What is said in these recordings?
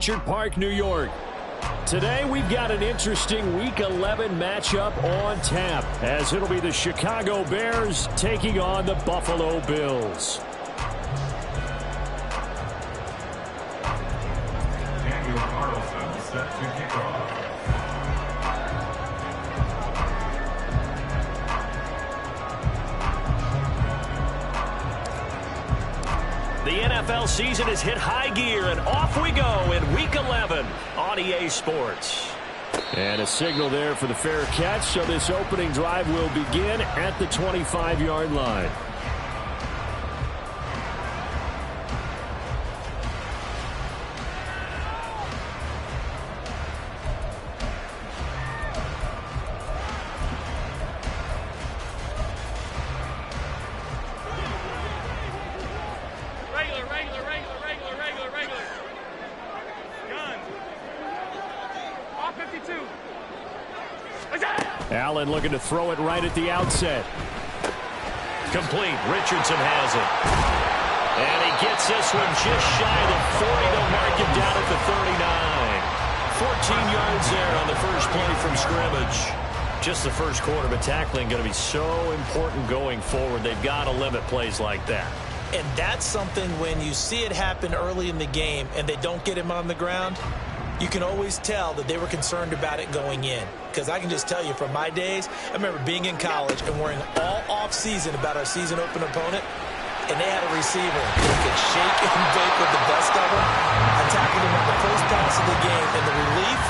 Park, New York. Today we've got an interesting Week 11 matchup on tap, as it'll be the Chicago Bears taking on the Buffalo Bills. Set to kick off. The NFL season has hit high gear, and off we go in Week 11 on EA Sports. And a signal there for the fair catch, so this opening drive will begin at the 25-yard line. Allen looking to throw it right at the outset. Complete. Richardson has it. And he gets this one just shy of the 40. They'll mark him down at the 39. 14 yards there on the first play from scrimmage. Just the first quarter, but tackling going to be so important going forward. They've got to limit plays like that. And that's something when you see it happen early in the game and they don't get him on the ground, you can always tell that they were concerned about it going in. Because I can just tell you from my days, I remember being in college and worrying all off-season about our season open opponent, and they had a receiver who could shake and bake with the best of them. I tackled him on the first pass of the game, and the relief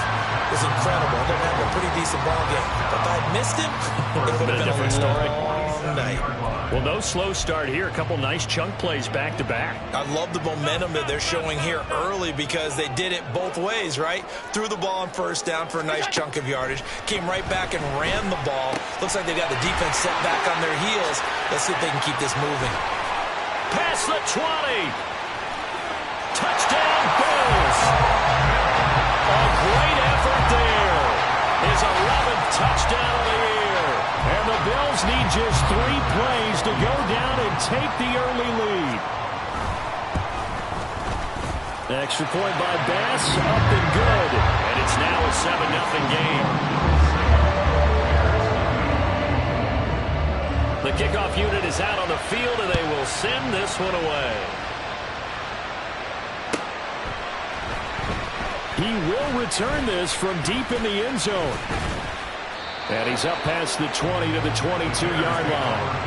was incredible. I didn't have a pretty decent ball game. But if I had missed him, it would have been a different story. Night. Well, no slow start here. A couple nice chunk plays back-to-back. I love the momentum that they're showing here early because they did it both ways, right? Threw the ball on first down for a nice chunk of yardage. Came right back and ran the ball. Looks like they got the defense set back on their heels. Let's see if they can keep this moving. Past the 20. Touchdown, Bills. A great effort there. His 11th touchdown of the year. And the Bills need just 3 plays to go down and take the early lead. Extra point by Bass, up and good. And it's now a 7-0 game. The kickoff unit is out on the field, and they will send this one away. He will return this from deep in the end zone. And he's up past the 20 to the 22-yard line.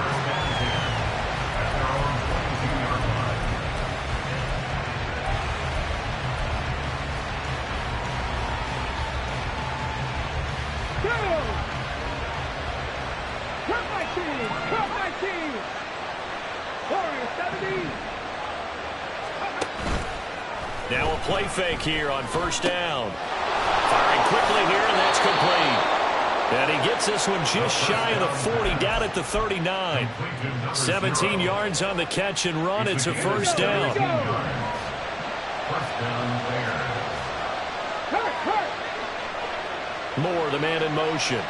Now a play fake here on first down. Firing quickly here, and that's complete. And he gets this one just shy of the 40, down at the 39. 17 yards on the catch and run. It's a first down. Moore, the man in motion.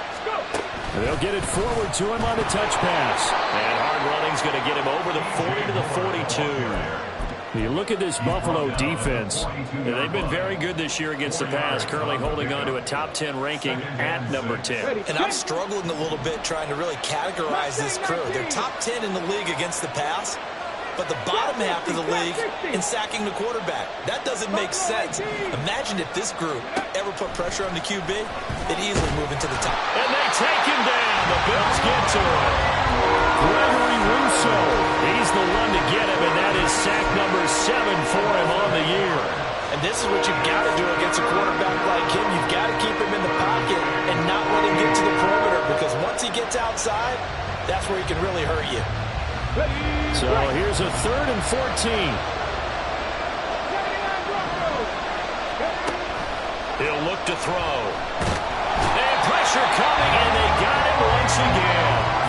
They'll get it forward to him on the touch pass. And hard running's going to get him over the 40 to the 42. You look at this Buffalo defense, and they've been very good this year against the pass, currently holding on to a top 10 ranking at number 10. And I'm struggling a little bit trying to really categorize this crew. They're top 10 in the league against the pass, but the bottom half of the league in sacking the quarterback. That doesn't make sense. Imagine if this group ever put pressure on the QB, they'd easily move into the top. And they take him down. The Bills get to him. Gregory Rousseau, he's the one to get him, and that is sack number 7 for him on the year. And this is what you've got to do against a quarterback like him. You've got to keep him in the pocket and not let him get to the perimeter, because once he gets outside, that's where he can really hurt you. So here's a 3rd and 14. He'll look to throw. And pressure coming, and they got him once again.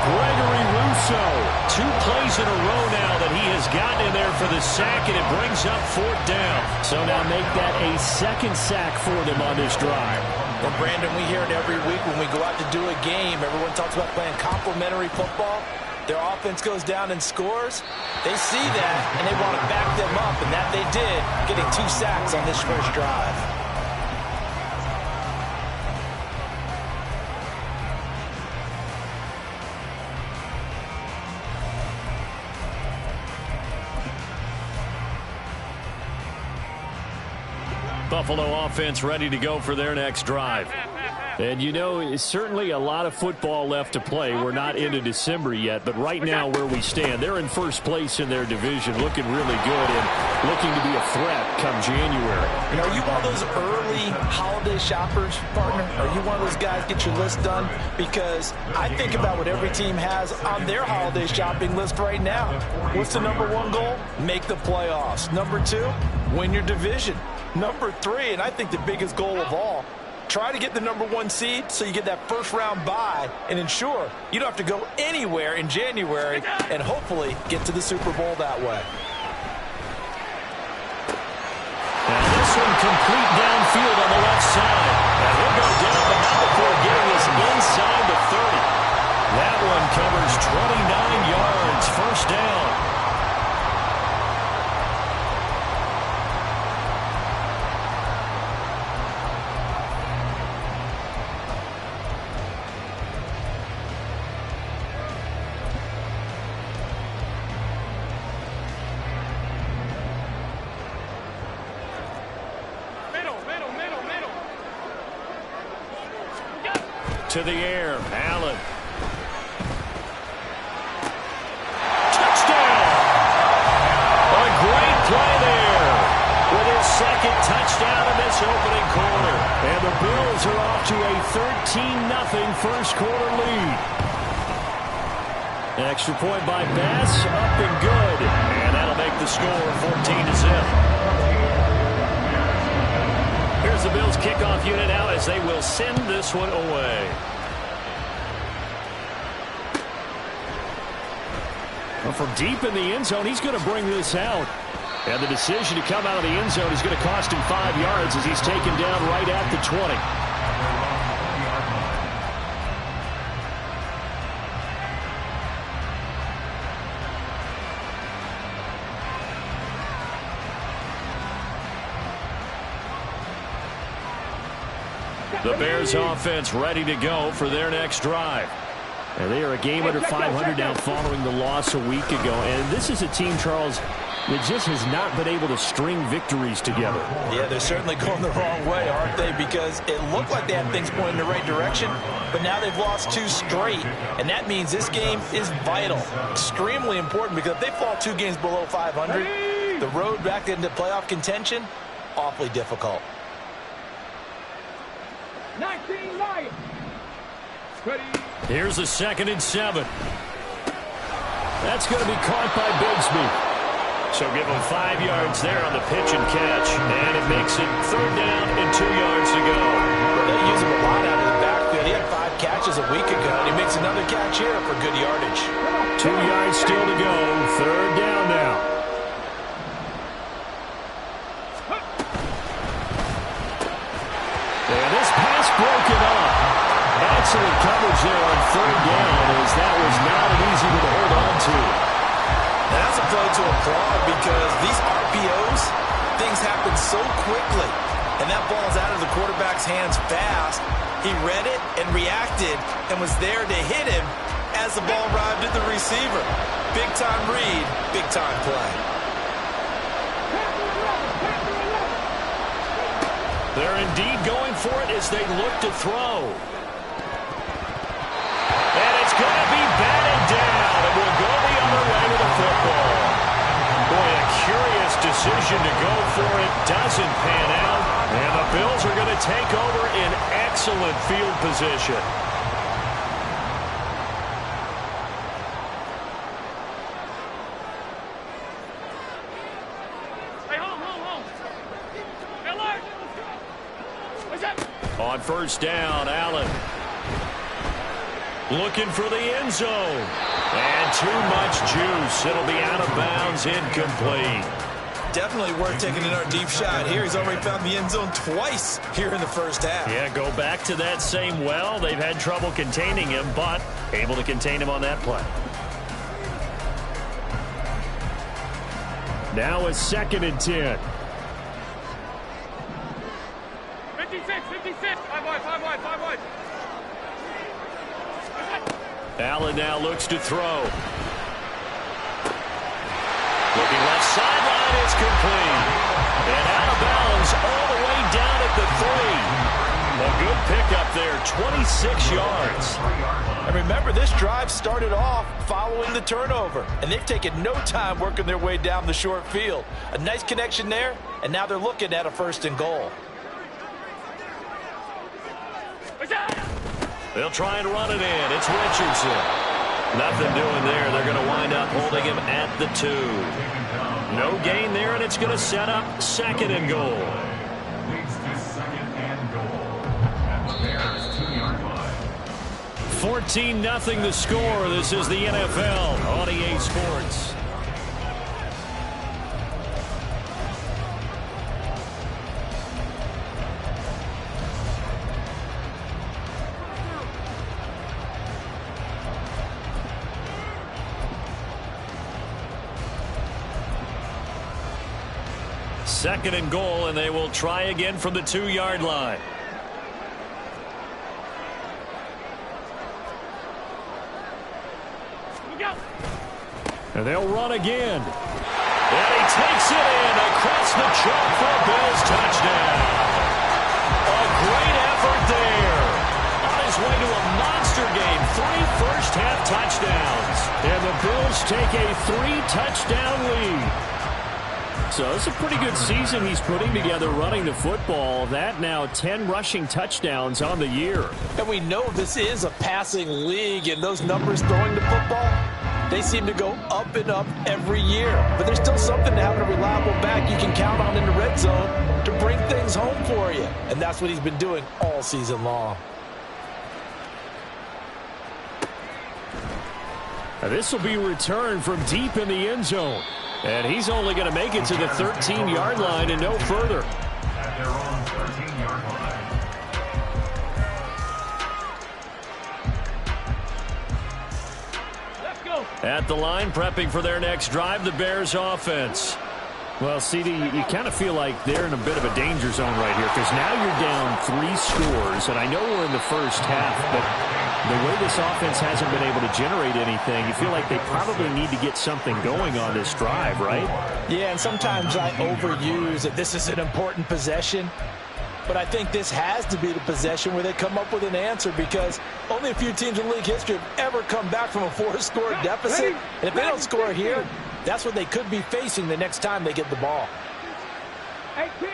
Gregory Rousseau, 2 plays in a row now that he has gotten in there for the sack, and it brings up 4th down. So now make that a 2nd sack for them on this drive. And Brandon, we hear it every week when we go out to do a game. Everyone talks about playing complementary football. their offense goes down and scores, they see that, and they want to back them up, and that they did, getting 2 sacks on this first drive. Buffalo offense ready to go for their next drive. And, you know, it's certainly a lot of football left to play. We're not into December yet, but right now where we stand, they're in first place in their division, looking really good and looking to be a threat come January. You know, are you one of those early holiday shoppers, partner? Are you one of those guys get your list done? Because I think about what every team has on their holiday shopping list right now. What's the #1 goal? Make the playoffs. #2, win your division. #3, and I think the biggest goal of all, try to get the #1 seed so you get that first-round bye and ensure you don't have to go anywhere in January and hopefully get to the Super Bowl that way. And this one complete downfield on the left side. And he'll go down, but not before getting this inside the 30. That one covers 29 yards, first down. To the air, Allen. Touchdown! A great play there with his second touchdown in this opening quarter. And the Bills are off to a 13-0 first quarter lead. An extra point by Bass, up and good. And that'll make the score 14-0. Here's the Bills kickoff unit now as they will send this one away. Well, from deep in the end zone, he's going to bring this out. And the decision to come out of the end zone is going to cost him 5 yards as he's taken down right at the 20. The Bears offense ready to go for their next drive. And they are a game under 500 now following the loss a week ago. And this is a team, Charles, that just has not been able to string victories together. Yeah, they're certainly going the wrong way, aren't they? Because it looked like they had things pointing in the right direction, but now they've lost 2 straight. And that means this game is vital, extremely important, because if they fall 2 games below 500, the road back into playoff contention, awfully difficult. 19 Lions. Ready. Here's a 2nd and 7. That's going to be caught by Bigsby. So give him 5 yards there on the pitch and catch. And it makes it 3rd down and 2 yards to go. They use him a lot out of the backfield. He had 5 catches a week ago, and he makes another catch here for good yardage. 2 yards still to go. 3rd down now. And this pass broken up. Excellent coverage there on 3rd down, as that was not an easy one to hold on to. And that's a play to applaud because these RPOs, things happen so quickly. And that ball's out of the quarterback's hands fast. He read it and reacted and was there to hit him as the ball arrived at the receiver. Big time read, big time play. They're indeed going for it as they look to throw. And it's going to be batted down. It will go the other way with the football. Boy, a curious decision to go for it. Doesn't pan out. And the Bills are going to take over in excellent field position. On 1st down, Allen. Looking for the end zone. And too much juice. It'll be out of bounds, incomplete. Definitely worth taking another deep shot here. He's already found the end zone twice here in the first half. Yeah, go back to that same well. They've had trouble containing him, but able to contain him on that play. Now a 2nd and 10. 56. 5 wide. Allen now looks to throw. Looking left sideline, it's complete. And out of bounds all the way down at the 3. A good pickup there, 26 yards. And remember, this drive started off following the turnover, and they've taken no time working their way down the short field. A nice connection there, and now they're looking at a 1st and goal. They'll try and run it in. It's Richardson. Nothing doing there. They're going to wind up holding him at the 2. No gain there, and it's going to set up 2nd and goal. 14-0 the score. This is the NFL on EA Sports. Second and goal, and they will try again from the 2-yard line. And they'll run again. And he takes it in across the chalk for a Bills touchdown. A great effort there. On his way to a monster game. 3 first-half touchdowns. And the Bills take a 3-touchdown lead. So it's a pretty good season he's putting together running the football. That now 10 rushing touchdowns on the year. And we know this is a passing league, and those numbers throwing the football, they seem to go up and up every year. But there's still something to having a reliable back you can count on in the red zone to bring things home for you. And that's what he's been doing all season long. Now this will be returned from deep in the end zone. And he's only going to make it to the 13-yard line and no further. At their own 13-yard line. Let's go. At the line, prepping for their next drive, the Bears offense. Well, CD, you kind of feel like they're in a bit of a danger zone right here because now you're down 3 scores, and I know we're in the first half, but the way this offense hasn't been able to generate anything, you feel like they probably need to get something going on this drive, right? Yeah, and sometimes I overuse that this is an important possession, but I think this has to be the possession where they come up with an answer because only a few teams in league history have ever come back from a 4-score deficit, and if they don't score here, that's what they could be facing the next time they get the ball. 18,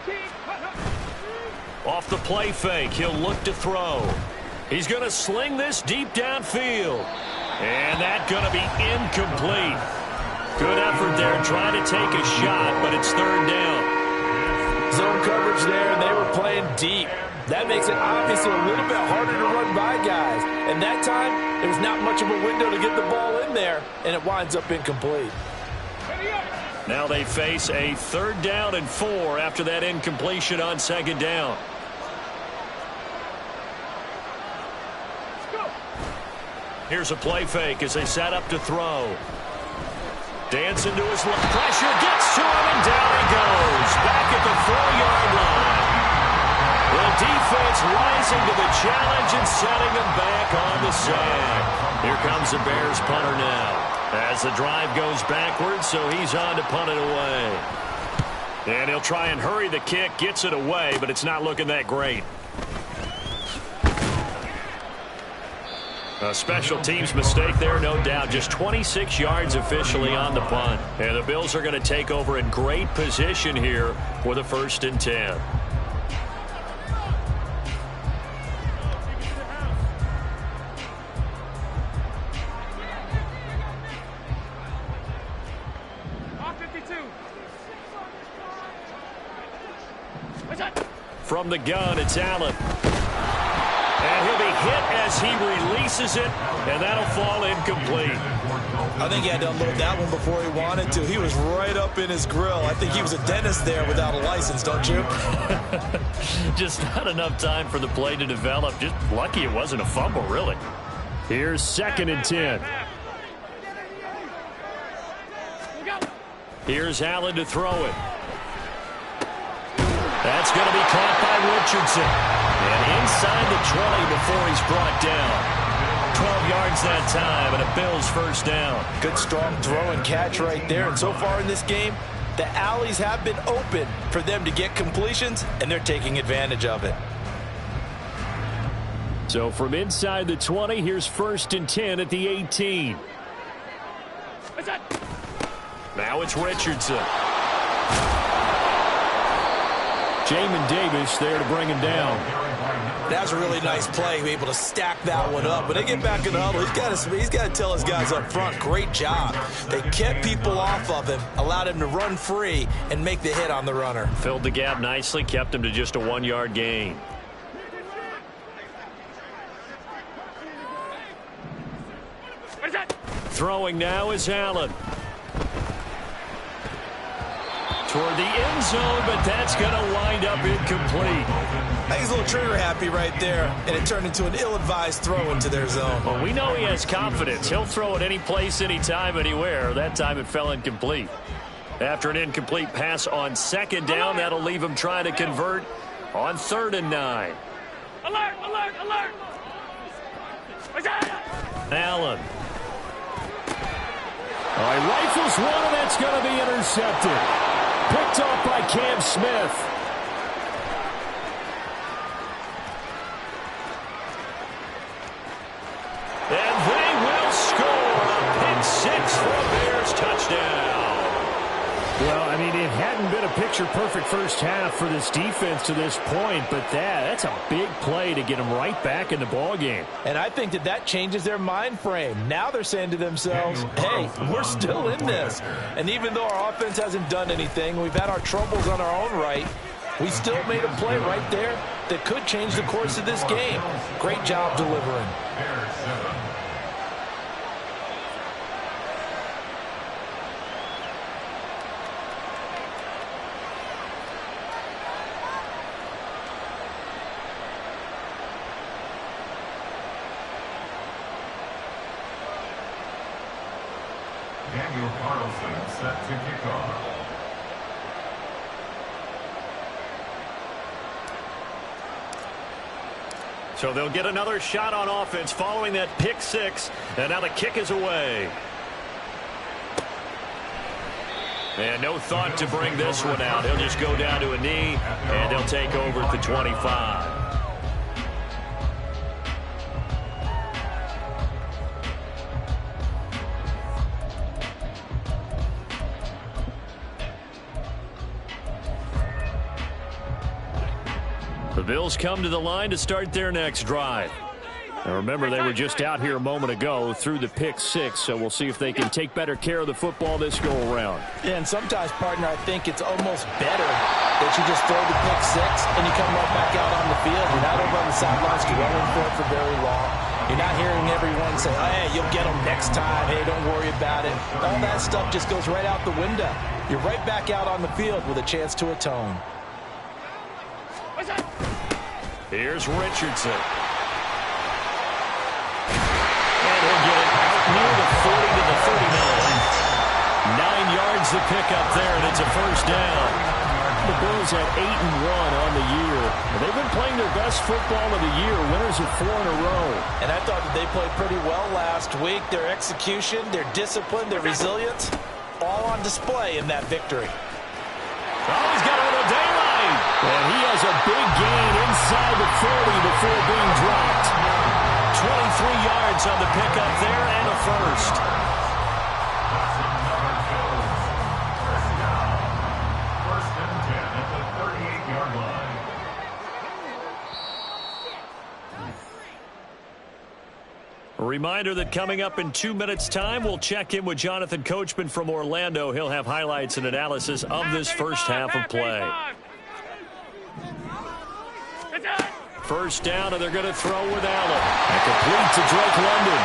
18. Off the play fake, he'll look to throw. He's going to sling this deep downfield. And that's going to be incomplete. Good effort there trying to take a shot, but it's 3rd down. Zone coverage there, and they were playing deep. That makes it obviously a little bit harder to run by guys. And that time, there was not much of a window to get the ball in there, and it winds up incomplete. Now they face a 3rd down and 4 after that incompletion on 2nd down. Here's a play fake as they set up to throw. Dancing to his left. Pressure gets to him, and down he goes. Back at the 4-yard line. The defense rising to the challenge and setting him back on the sack. Here comes the Bears punter now. As the drive goes backwards, so he's on to punt it away. And he'll try and hurry the kick, gets it away, but it's not looking that great. A special teams mistake there, no doubt. Just 26 yards officially on the punt. And the Bills are going to take over in great position here with a 1st and 10. From the gun, it's Allen. And he'll be hit as he releases it, and that'll fall incomplete. I think he had to unload that one before he wanted to. He was right up in his grill. I think he was a dentist there without a license, don't you? Just not enough time for the play to develop. Just lucky it wasn't a fumble, really. Here's 2nd and 10. Here's Allen to throw it. That's going to be caught by Richardson. And inside the 20 before he's brought down. 12 yards that time, and a Bills first down. Good, strong throw and catch right there. And so far in this game, the alleys have been open for them to get completions, and they're taking advantage of it. So from inside the 20, here's 1st and 10 at the 18. Now it's Richardson. Jamin Davis there to bring him down. That's a really nice play, able to stack that one up. But they get back in the huddle. He's got to tell his guys up front, great job. They kept people off of him, allowed him to run free and make the hit on the runner. Filled the gap nicely, kept him to just a 1-yard gain. Throwing now is Allen. Toward the end zone, but that's going to wind up incomplete. I think he's a little trigger happy right there, and it turned into an ill-advised throw into their zone. Well, we know he has confidence. He'll throw it any place, anytime, anywhere. That time it fell incomplete. After an incomplete pass on 2nd down, that'll leave him trying to convert on 3rd and 9. Alert, alert, alert. Allen. All right, rifles one, and that's going to be intercepted. Picked off by Cam Smith. And they will score a pick 6 for a Bears touchdown. Well, I mean, it hadn't been a picture-perfect first half for this defense to this point, but that's a big play to get them right back in the ballgame. And I think that changes their mind frame. Now they're saying to themselves, hey, we're still in this. And even though our offense hasn't done anything, we've had our troubles on our own right, we still made a play right there that could change the course of this game. Great job delivering. Set to kick off. So they'll get another shot on offense following that pick 6, and now the kick is away. And no thought to bring this one out. He'll just go down to a knee, and they'll take over at the 25. The Bills come to the line to start their next drive. Now remember, they were just out here a moment ago through the pick 6, so we'll see if they can take better care of the football this go-around. Yeah, and sometimes, partner, I think it's almost better that you just throw the pick 6 and you come right back out on the field. You're not over on the sidelines dwelling for it for very long. You're not hearing everyone say, oh, hey, you'll get them next time. Hey, don't worry about it. All that stuff just goes right out the window. You're right back out on the field with a chance to atone. Here's Richardson. And he'll get it out near the 40 to the 39. 9 yards to pick up there, and it's a first down. The Bills at 8-1 on the year. They've been playing their best football of the year, winners of 4 in a row. And I thought that they played pretty well last week. Their execution, their discipline, their resilience, all on display in that victory. Oh, he's got a little daylight. And he has a big gain inside the 40 before being dropped. 23 yards on the pickup there and a first. First and 10 at the 38-yard line. A reminder that coming up in 2 minutes' time, we'll check in with Jonathan Coachman from Orlando. He'll have highlights and analysis of this first half of play. First down, and they're going to throw with Allen. And complete to Drake London.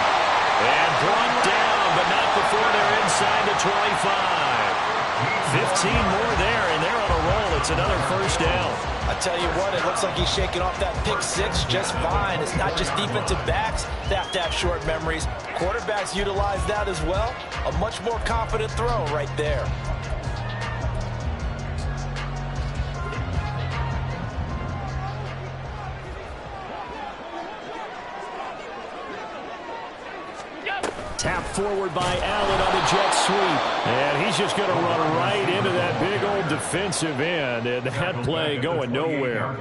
And brought down, but not before they're inside the 25. 15 more there, and they're on a roll. It's another first down. I tell you what, it looks like he's shaking off that pick 6 just fine. It's not just defensive backs that have to have short memories. Quarterbacks utilize that as well. A much more confident throw right there. Tap forward by Allen on the jet sweep. And he's just going to run right into that big old defensive end. And that play going nowhere.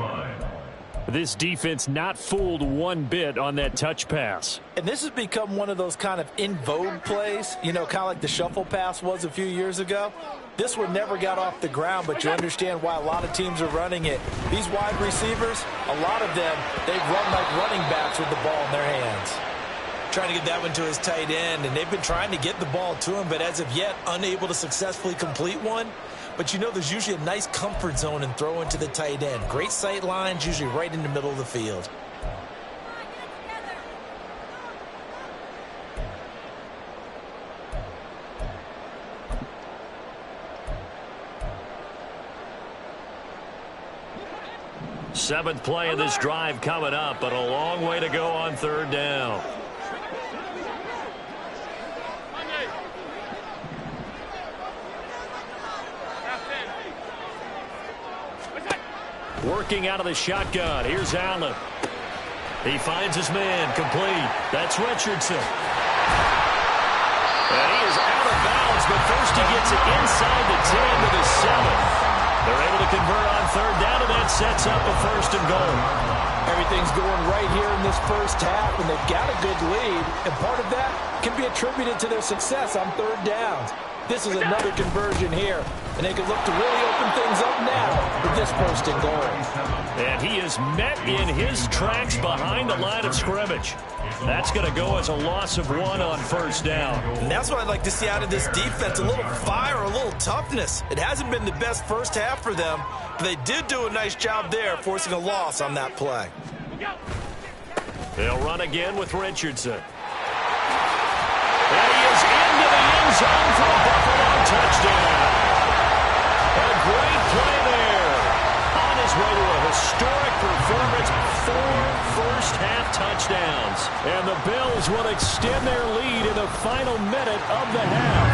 This defense not fooled one bit on that touch pass. And this has become one of those kind of in vogue plays, you know, kind of like the shuffle pass was a few years ago. This one never got off the ground, but you understand why a lot of teams are running it. These wide receivers, a lot of them, they've run like running backs with the ball in their hands. Trying to get that one to his tight end, and they've been trying to get the ball to him, but as of yet, unable to successfully complete one. But you know there's usually a nice comfort zone in throwing to the tight end. Great sight lines, usually right in the middle of the field. Seventh play of this drive coming up, but a long way to go on third down. Working out of the shotgun. Here's Allen. He finds his man. Complete. That's Richardson. And he is out of bounds, but first he gets it inside the 10 to the 7. They're able to convert on third down, and that sets up a first and goal. Everything's going right here in this first half, and they've got a good lead. And part of that can be attributed to their success on third downs. This is another conversion here, and they can look to really open things up now with this first and goal. And he is met in his tracks behind the line of scrimmage. That's going to go as a loss of 1 on first down. And that's what I'd like to see out of this defense, a little fire, a little toughness. It hasn't been the best first half for them, but they did do a nice job there, forcing a loss on that play. They'll run again with Richardson. And he is into the end zone for a Buffalo touchdown. A great play there. On his way to a historic performance, 4 first-half touchdowns. And the Bills will extend their lead in the final minute of the half.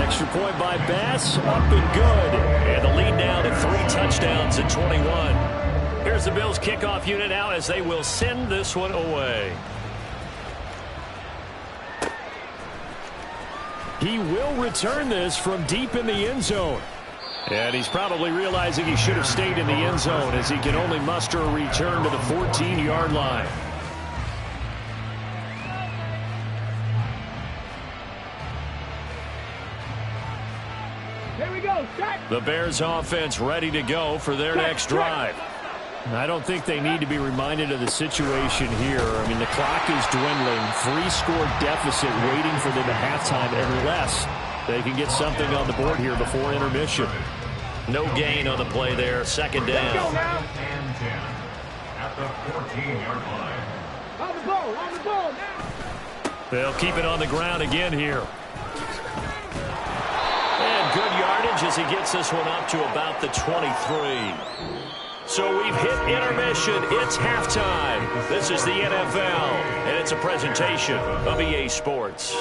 Extra point by Bass, up and good. And the lead now to 3 touchdowns at 21. Here's the Bills kickoff unit now as they will send this one away. He will return this from deep in the end zone. And he's probably realizing he should have stayed in the end zone as he can only muster a return to the 14-yard line. Here we go. Set. The Bears offense ready to go for their next drive. I don't think they need to be reminded of the situation here. I mean, the clock is dwindling. 3-score deficit waiting for them at halftime unless they can get something on the board here before intermission. No gain on the play there. Second down. Let's go now. And 10 at the 14-yard line. On the ball now. They'll keep it on the ground again here. And good yardage as he gets this one up to about the 23. So we've hit intermission. It's halftime. This is the NFL, and it's a presentation of EA Sports.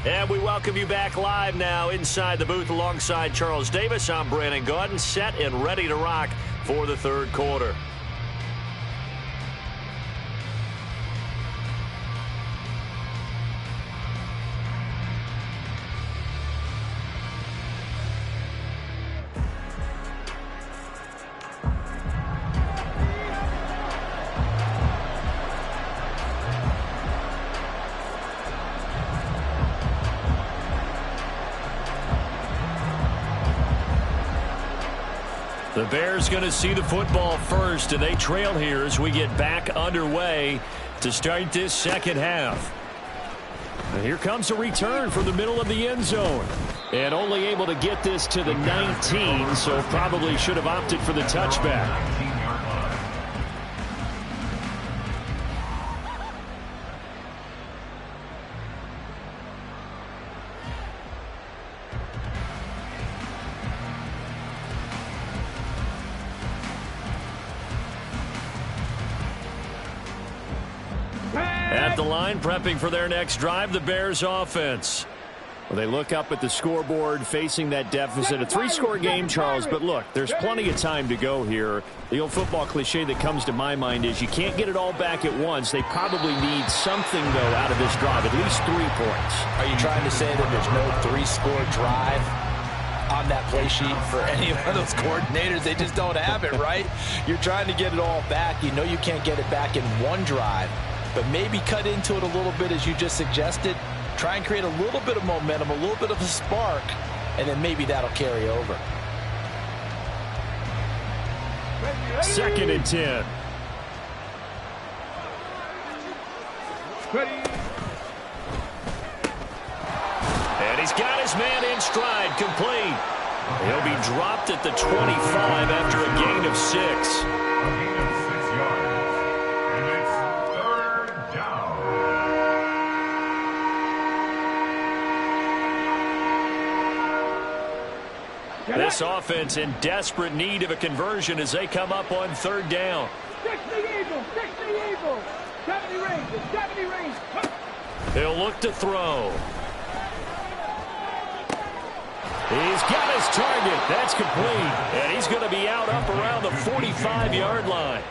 And we welcome you back live now inside the booth alongside Charles Davis. I'm Brandon Gaudin, set and ready to rock for the third quarter. The Bears going to see the football first, and they trail here as we get back underway to start this second half. And here comes a return from the middle of the end zone. And only able to get this to the 19, so probably should have opted for the touchback. At the line, prepping for their next drive, the Bears offense. Well, they look up at the scoreboard facing that deficit. A 3-score game, Charles, but look, there's plenty of time to go here. The old football cliche that comes to my mind is you can't get it all back at once. They probably need something, though, out of this drive, at least 3 points. Are you trying to say that there's no 3-score drive on that play sheet for any of those coordinators? They just don't have it, right? You're trying to get it all back. You know you can't get it back in one drive, but maybe cut into it a little bit as you just suggested. Try and create a little bit of momentum, a little bit of a spark, and then maybe that'll carry over. 2nd and 10. And he's got his man in stride, complete. He'll be dropped at the 25 after a gain of 6. A gain of 6 yards. And it's 3rd down. This offense in desperate need of a conversion as they come up on 3rd down. 60 Eagles, 60 Eagles. 70 range, 70 range. He'll look to throw. He's got his target. That's complete. And he's going to be out up around the 45-yard line.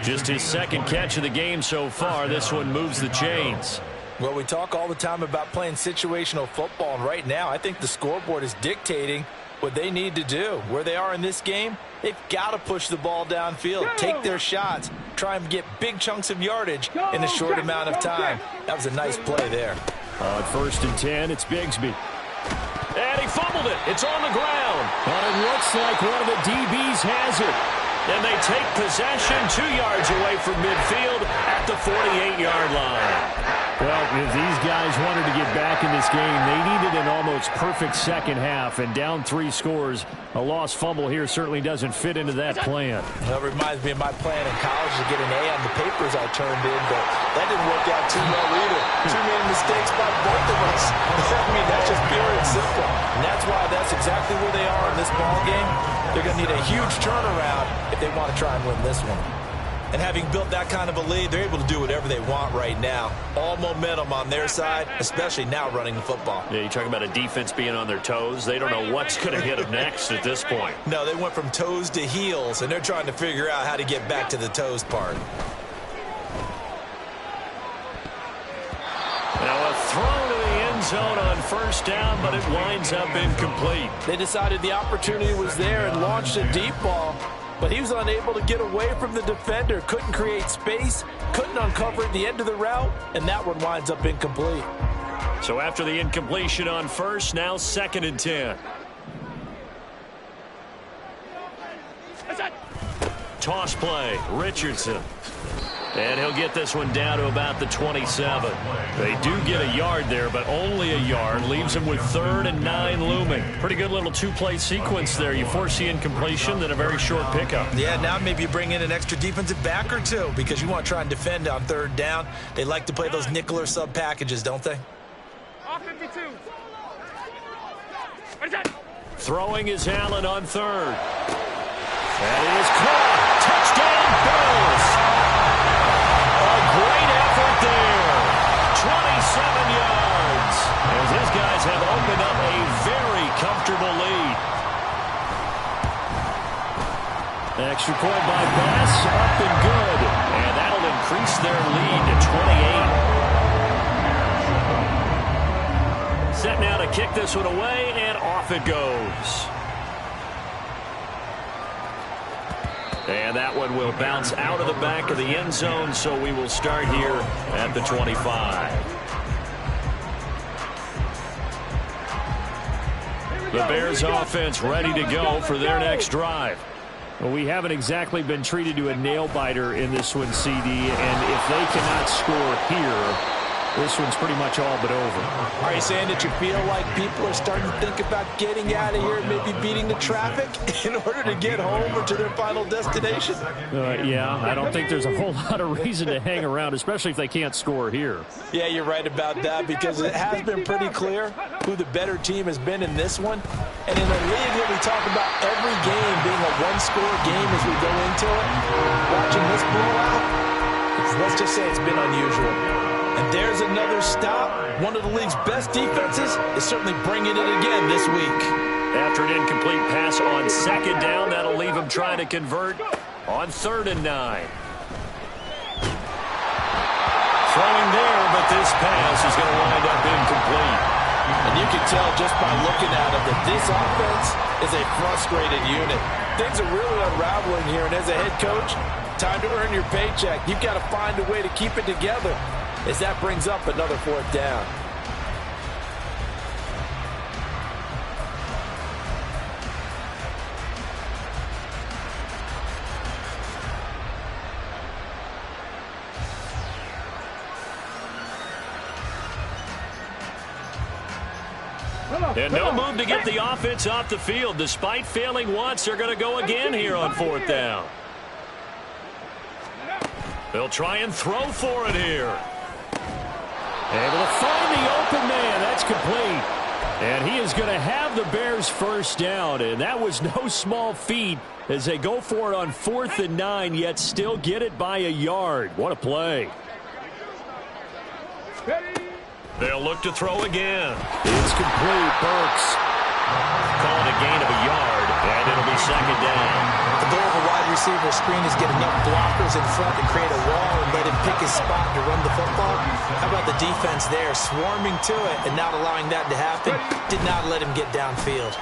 Just his 2nd catch of the game so far. This one moves the chains. Well, we talk all the time about playing situational football, and right now I think the scoreboard is dictating what they need to do. Where they are in this game, they've got to push the ball downfield, take their shots, try and get big chunks of yardage in a short amount of time. That was a nice play there. On 1st and 10, it's Bigsby. And he fumbled it. It's on the ground. But it looks like one of the DBs has it. And they take possession 2 yards away from midfield at the 48-yard line. Well, if these guys wanted to get back in this game, they needed an almost perfect second half. And down 3 scores, a lost fumble here certainly doesn't fit into that plan. That reminds me of my plan in college to get an A on the papers I turned in, but that didn't work out too well either. Too many mistakes by both of us. I mean, that's just pure and simple. And that's why that's exactly where they are in this ball game. They're going to need a huge turnaround if they want to try and win this one. And having built that kind of a lead, they're able to do whatever they want right now. All momentum on their side, especially now running the football. Yeah, you talk about a defense being on their toes. They don't know what's going to hit them next at this point. No, they went from toes to heels, and they're trying to figure out how to get back to the toes part. Now a throw to the end zone on 1st down, but it winds up incomplete. They decided the opportunity was there and launched a deep ball, but he was unable to get away from the defender, couldn't create space, couldn't uncover at the end of the route, and that one winds up incomplete. So after the incompletion on 1st, now 2nd and 10. Toss play, Richardson. And he'll get this one down to about the 27. They do get a yard there, but only a yard. Leaves them with 3rd and 9 looming. Pretty good little 2-play sequence there. You force the incompletion, then a very short pickup. Yeah, now maybe you bring in an extra defensive back or two because you want to try and defend on 3rd down. They like to play those nickel or sub packages, don't they? All 52. Throwing is Allen on 3rd. That is caught. Touchdown, Bills. A great effort there. 27 yards. As his guys have opened up a very comfortable lead. Extra point by Bass, up and good. And that'll increase their lead to 28. Set now to kick this one away, and off it goes. And that one will bounce out of the back of the end zone, so we will start here at the 25. The Bears offense ready to go for their next drive. Well, we haven't exactly been treated to a nail-biter in this one, CD, and if they cannot score here, this one's pretty much all but over. Are you saying that you feel like people are starting to think about getting out of here and maybe beating the traffic in order to get home or to their final destination? Yeah, I don't think there's a whole lot of reason to hang around, especially if they can't score here. Yeah, you're right about that because it has been pretty clear who the better team has been in this one. And in a league where we talk about every game being a one-score game as we go into it, watching this blowout, let's just say it's been unusual. And there's another stop. One of the league's best defenses is certainly bringing it again this week. After an incomplete pass on second down, that'll leave him trying to convert on 3rd and 9. Throwing there, but this pass is going to wind up incomplete. And you can tell just by looking at him that this offense is a frustrated unit. Things are really unraveling here, and as a head coach, time to earn your paycheck. You've got to find a way to keep it together as that brings up another 4th down. And no move to get the offense off the field. Despite failing once, they're going to go again here on 4th down. They'll try and throw for it here. Able to find the open man. That's complete. And he is going to have the Bears' first down. And that was no small feat as they go for it on 4th and 9, yet still get it by a yard. What a play. They'll look to throw again. It's complete. Burks calling a gain of a yard, and it'll be 2nd down. The goal of a wide receiver screen is get enough blockers in front to create a wall and let him pick his spot to run the football. How about the defense there, swarming to it and not allowing that to happen? Did not let him get downfield.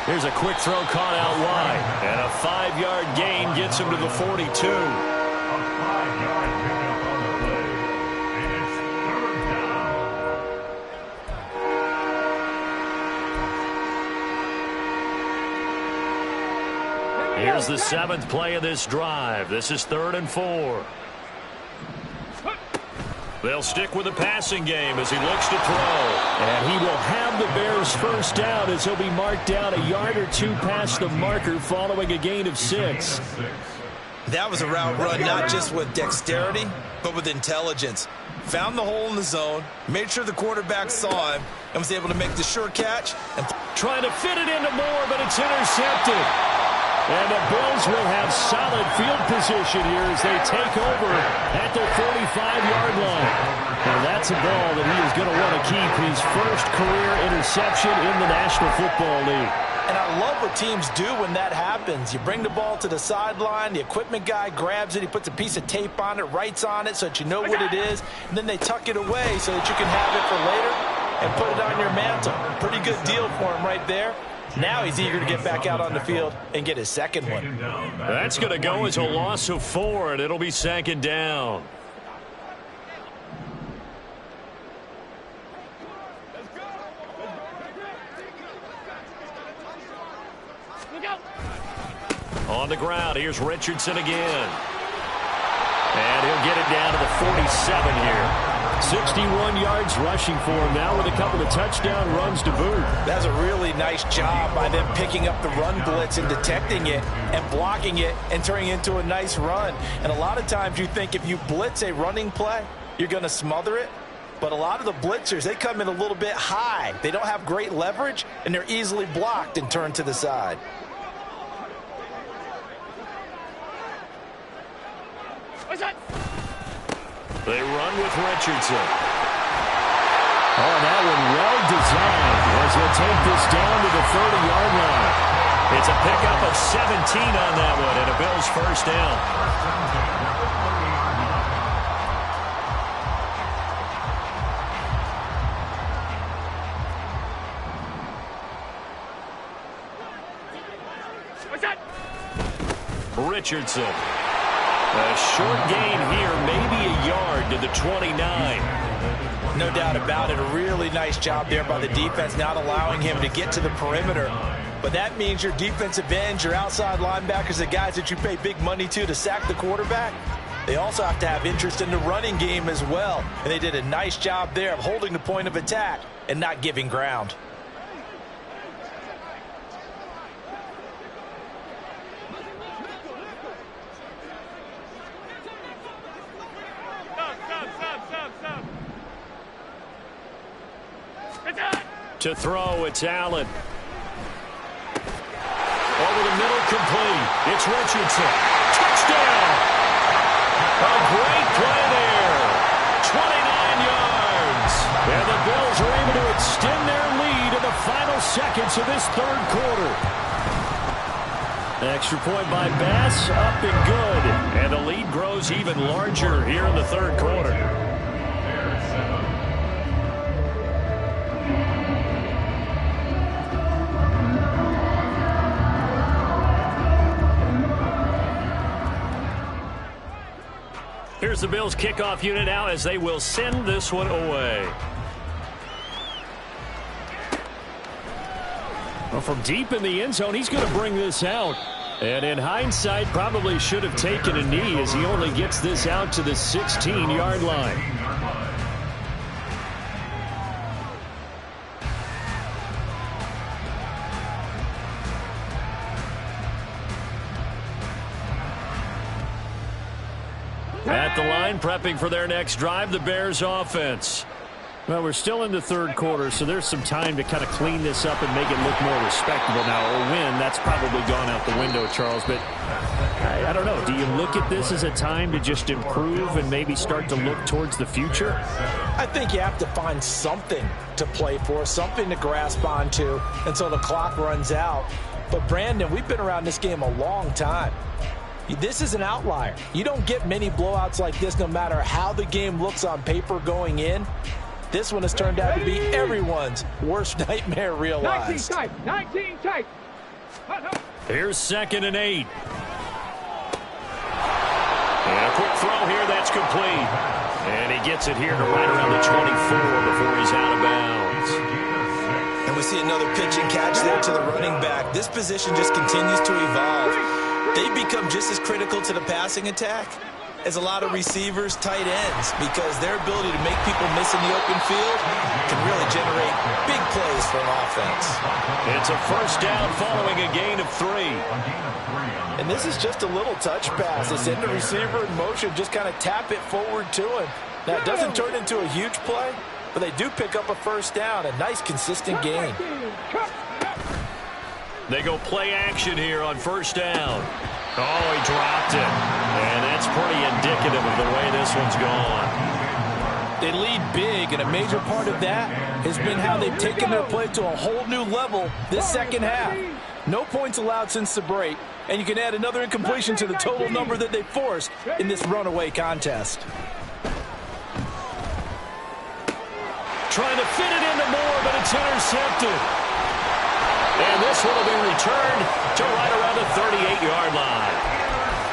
Here's a quick throw caught out wide, and a 5-yard gain gets him to the 42. A 5-yard pickup on the play, and it's 3rd down. Here's the 7th play of this drive. This is 3rd and 4. They'll stick with the passing game as he looks to throw. And he will have the Bears' first down as he'll be marked down a yard or two past the marker following a gain of 6. That was a route run not just with dexterity, but with intelligence. Found the hole in the zone, made sure the quarterback saw him, and was able to make the sure catch. And trying to fit it into Moore, but it's intercepted. And the Bills will have solid field position here as they take over at their 45-yard line. And that's a ball that he is going to want to keep, his first career interception in the National Football League. And I love what teams do when that happens. You bring the ball to the sideline, the equipment guy grabs it, he puts a piece of tape on it, writes on it so that you know what it is, and then they tuck it away so that you can have it for later and put it on your mantle. Pretty good deal for him right there. Now he's eager to get back out on the field and get his second one. That's going to go as a loss of 4, and it'll be 2nd down. On the ground, here's Richardson again. And he'll get it down to the 47 here. 61 yards rushing for him now with a couple of touchdown runs to boot. That's a really nice job by them picking up the run blitz and detecting it and blocking it and turning it into a nice run. And a lot of times you think if you blitz a running play, you're going to smother it. But a lot of the blitzers, they come in a little bit high. They don't have great leverage, and they're easily blocked and turned to the side. They run with Richardson. Oh, that one well designed as they'll take this down to the 30-yard line. It's a pickup of 17 on that one and a Bills first down. Richardson. A short gain here, maybe a yard to the 29. No doubt about it. A really nice job there by the defense, not allowing him to get to the perimeter. But that means your defensive ends, your outside linebackers, the guys that you pay big money to sack the quarterback, they also have to have interest in the running game as well. And they did a nice job there of holding the point of attack and not giving ground. To throw, it's Allen. Over the middle, complete. It's Richardson. Touchdown! A great play there. And the Bills are able to extend their lead in the final seconds of this third quarter. Extra point by Bass, up and good. And the lead grows even larger here in the third quarter. Here's the Bills kickoff unit now as they will send this one away. Well, from deep in the end zone, he's going to bring this out. And in hindsight, probably should have taken a knee as he only gets this out to the 16-yard line. At the line, prepping for their next drive, the Bears offense. Well, we're still in the third quarter, so there's some time to kind of clean this up and make it look more respectable. Now, a win, that's probably gone out the window, Charles, but I don't know. Do you look at this as a time to just improve and maybe start to look towards the future? I think you have to find something to play for, something to grasp onto until the clock runs out. But, Brandon, we've been around this game a long time. This is an outlier. You don't get many blowouts like this no matter how the game looks on paper going in. This one has turned out to be everyone's worst nightmare realized. 19 tight. Here's 2nd and 8. And a quick throw here, that's complete. And he gets it here to right around the 24 before he's out of bounds. And we see another pitch and catch there to the running back. This position just continues to evolve. They become just as critical to the passing attack as a lot of receivers, tight ends, because their ability to make people miss in the open field can really generate big plays for an offense. It's a first down following a gain of 3. And this is just a little touch pass. They send the receiver in motion, just kind of tap it forward to him. Now, it doesn't turn into a huge play, but they do pick up a first down, a nice, consistent gain. They go play action here on first down. Oh, he dropped it. And that's pretty indicative of the way this one's gone. They lead big, and a major part of that has been how they've taken their play to a whole new level this second half. No points allowed since the break, and you can add another incompletion to the total number that they forced in this runaway contest. Trying to fit it into Moore, but it's intercepted. And this one will be returned to right around the 38-yard line.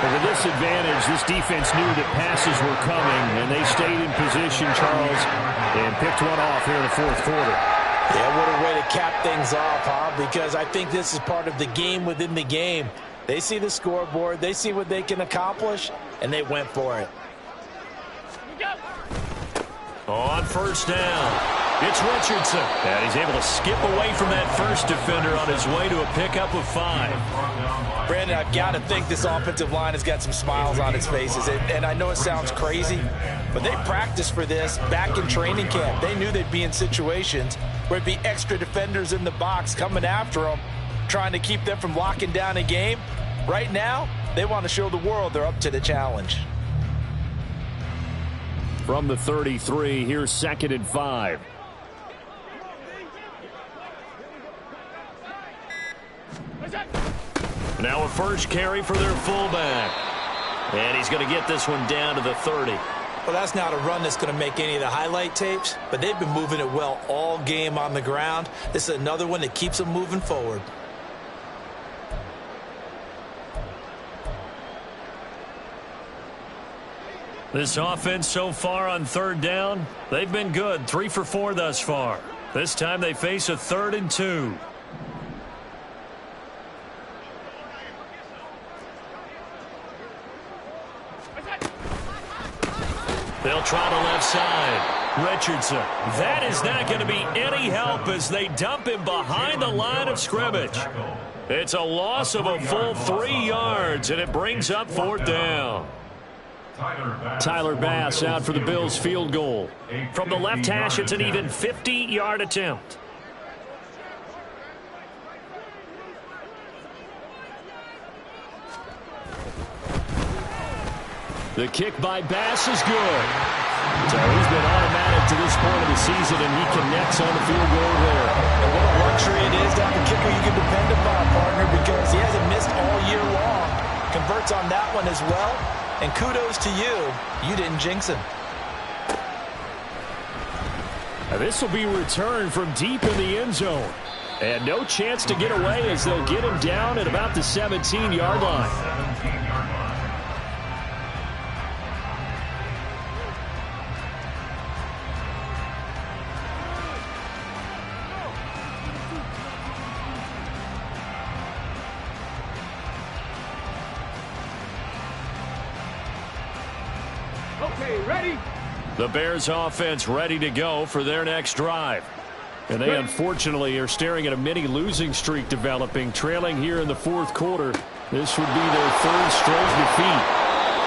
With a disadvantage, this defense knew that passes were coming, and they stayed in position, Charles, and picked one off here in the fourth quarter. Yeah, what a way to cap things off, huh? Because I think this is part of the game within the game. They see the scoreboard, they see what they can accomplish, and they went for it. On first down, it's Richardson. And he's able to skip away from that first defender on his way to a pickup of 5. Brandon, I've got to think this offensive line has got some smiles on its faces. And I know it sounds crazy, but they practiced for this back in training camp. They knew they'd be in situations where it'd be extra defenders in the box coming after them, trying to keep them from locking down a game. Right now, they want to show the world they're up to the challenge. From the 33, here's 2nd and 5. Now a first carry for their fullback. And he's going to get this one down to the 30. Well, that's not a run that's going to make any of the highlight tapes, but they've been moving it well all game on the ground. This is another one that keeps them moving forward. This offense so far on third down, they've been good. 3 for 4 thus far. This time they face a 3rd and 2. They'll try the left side. Richardson. That is not going to be any help as they dump him behind the line of scrimmage. It's a loss of a full 3 yards, and it brings up 4th down. Tyler Bass out for the Bills field goal. From the left hash, it's an even 50-yard attempt. The kick by Bass is good. So he's been automatic to this point of the season, and he connects on the field goal there. And what a luxury it is to have a kicker you can depend upon, partner, because he hasn't missed all year long. Converts on that one as well, and kudos to you. You didn't jinx him. Now this will be returned from deep in the end zone. And no chance to get away as they'll get him down at about the 17-yard line. 17-yard line. Okay, ready? The Bears offense ready to go for their next drive. And they unfortunately are staring at a mini losing streak developing, trailing here in the fourth quarter. This would be their third straight defeat.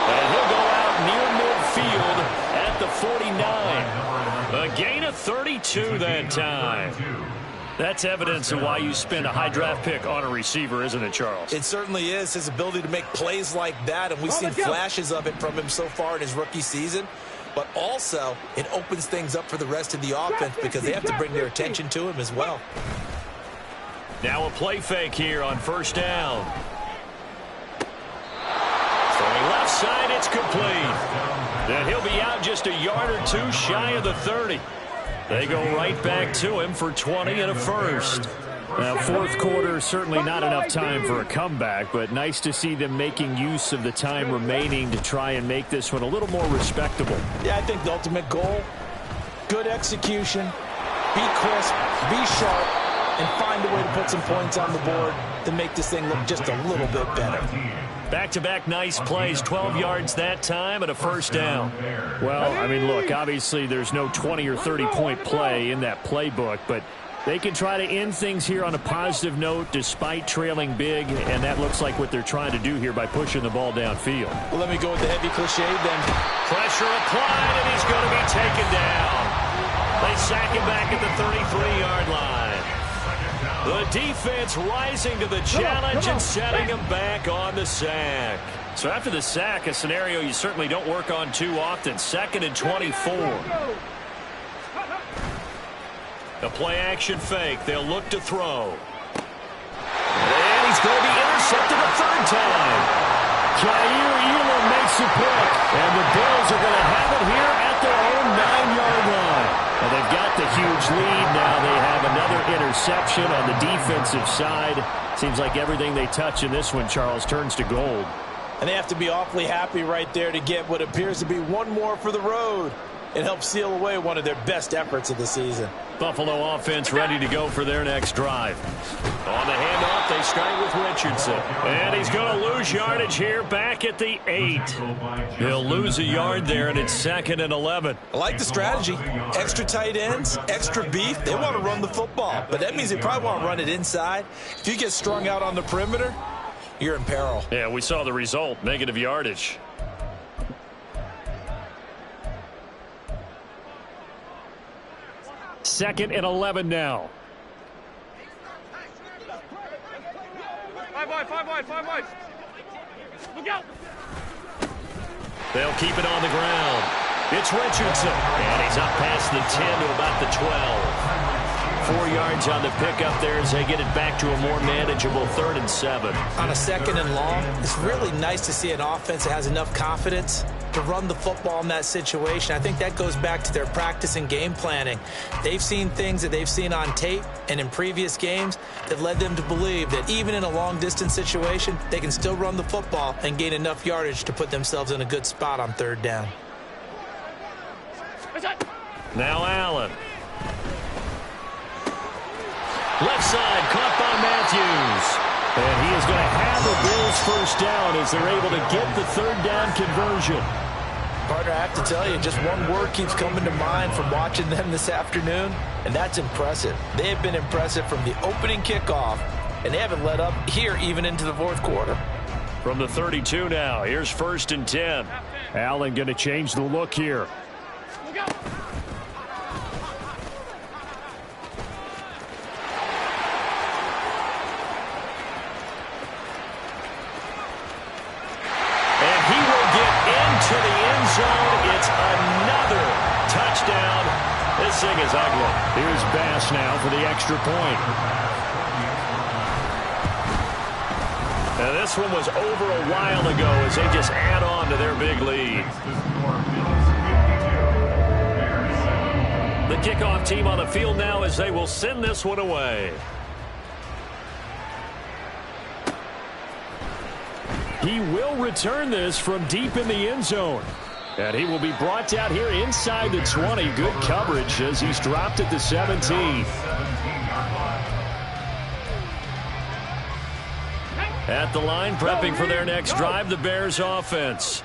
And he'll go out near midfield at the 49. A gain of 32 that time. That's evidence of why you spend a high draft pick on a receiver, isn't it, Charles? It certainly is, his ability to make plays like that, and we've seen flashes of it from him so far in his rookie season. But also, it opens things up for the rest of the offense because they have to bring their attention to him as well. Now a play fake here on first down. Throwing left side, it's complete. And he'll be out just a yard or two shy of the 30. They go right back to him for 20 and a first. Now, fourth quarter, certainly not enough time for a comeback, but nice to see them making use of the time remaining to try and make this one a little more respectable. Yeah, I think the ultimate goal, good execution, be crisp, be sharp, and find a way to put some points on the board to make this thing look just a little bit better. Back-to-back nice plays, 12 yards that time and a first down. Well, I mean, look, obviously there's no 20 or 30-point play in that playbook, but they can try to end things here on a positive note despite trailing big, and that looks like what they're trying to do here by pushing the ball downfield. Well, let me go with the heavy cliche then. Pressure applied, and he's going to be taken down. They sack him back at the 33-yard line. The defense rising to the challenge and setting him back on the sack. So after the sack, a scenario you certainly don't work on too often. 2nd and 24. A play-action fake. They'll look to throw. And he's going to be intercepted a third time. Jair Elam makes the pick. And the Bills are going to have it here at their own 9-yard line. And they've got the huge lead. Now they have another interception on the defensive side. Seems like everything they touch in this one, Charles, turns to gold. And they have to be awfully happy right there to get what appears to be one more for the road. It helps seal away one of their best efforts of the season. Buffalo offense ready to go for their next drive. On the handoff, they start with Richardson. And he's going to lose yardage here back at the 8. He'll lose a yard there, and it's 2nd and 11. I like the strategy. Extra tight ends, extra beef. They want to run the football, but that means they probably want to run it inside. If you get strung out on the perimeter, you're in peril. Yeah, we saw the result, negative yardage. Second and 11 now. 5 wide. Look out. They'll keep it on the ground. It's Richardson. And he's up past the 10 to about the 12. 4 yards on the pickup there as they get it back to a more manageable 3rd and 7. On a 2nd and long, it's really nice to see an offense that has enough confidence to run the football in that situation. I think that goes back to their practice and game planning. They've seen things that they've seen on tape and in previous games that led them to believe that even in a long-distance situation, they can still run the football and gain enough yardage to put themselves in a good spot on 3rd down. Now Allen. Left side, caught by Matthews. And he is going to have the Bills first down as they're able to get the 3rd down conversion. Partner, I have to tell you, just one word keeps coming to mind from watching them this afternoon, and that's impressive. They have been impressive from the opening kickoff, and they haven't let up here even into the 4th quarter. From the 32 now, here's 1st and 10. Allen going to change the look here. Look out. And he will get into the end zone. It's another touchdown This thing is ugly. Here's Bass now for the extra point. Now this one was over a while ago as they just add on to their big lead. The kickoff team on the field now as they will send this one away. He will return this from deep in the end zone. And he will be brought down here inside the 20. Good coverage as he's dropped at the 17. At the line, prepping for their next drive, the Bears offense.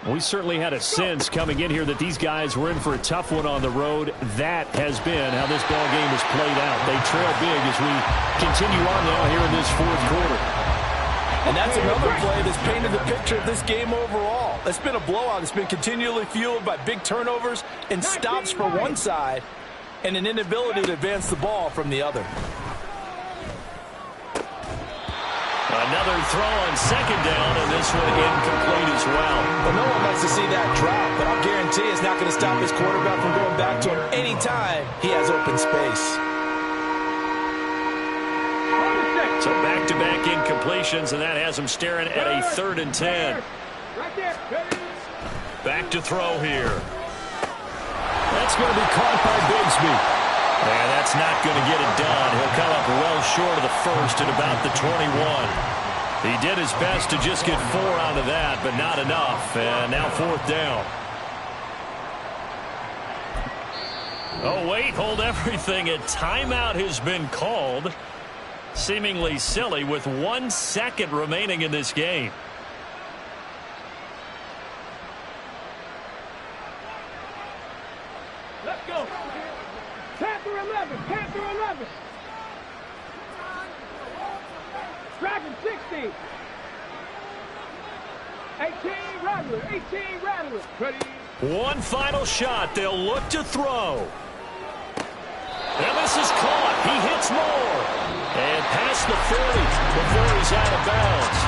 We certainly had a sense coming in here that these guys were in for a tough one on the road. That has been how this ball game has played out. They trail big as we continue on now here in this fourth quarter. And that's another play that's painted the picture of this game overall. It's been a blowout. It's been continually fueled by big turnovers and stops for one side and an inability to advance the ball from the other. Another throw on second down, and this one incomplete as well. Well, no one likes to see that drop, but I'll guarantee it's not going to stop his quarterback from going back to him anytime he has open space. So back-to-back incompletions, and that has him staring at a 3rd and 10. Back to throw here. That's going to be caught by Bigsby. And that's not going to get it done. He'll come up well short of the first at about the 21. He did his best to just get 4 out of that, but not enough. And now 4th down. Oh, wait, hold everything. A timeout has been called. Seemingly silly with 1 second remaining in this game. Let's go. Panther 11. Panther 11. Dragon 16. 18 Rattler. 18 Rattler. Ready. One final shot. They'll look to throw. And this is caught. He hits more. And past the 40 before he's out of bounds.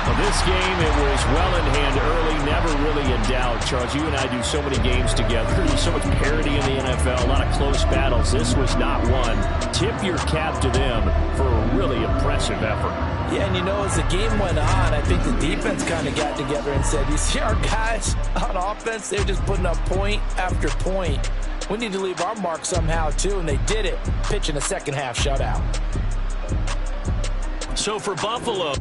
Well, this game, it was well in hand early, never really in doubt. Charles, you and I do so many games together. There's so much parity in the NFL, a lot of close battles. This was not one. Tip your cap to them for a really impressive effort. Yeah, and you know, as the game went on, I think the defense kind of got together and said, you see our guys on offense, they're just putting up point after point. We need to leave our mark somehow, too, and they did it, pitching a second-half shutout. So for Buffalo...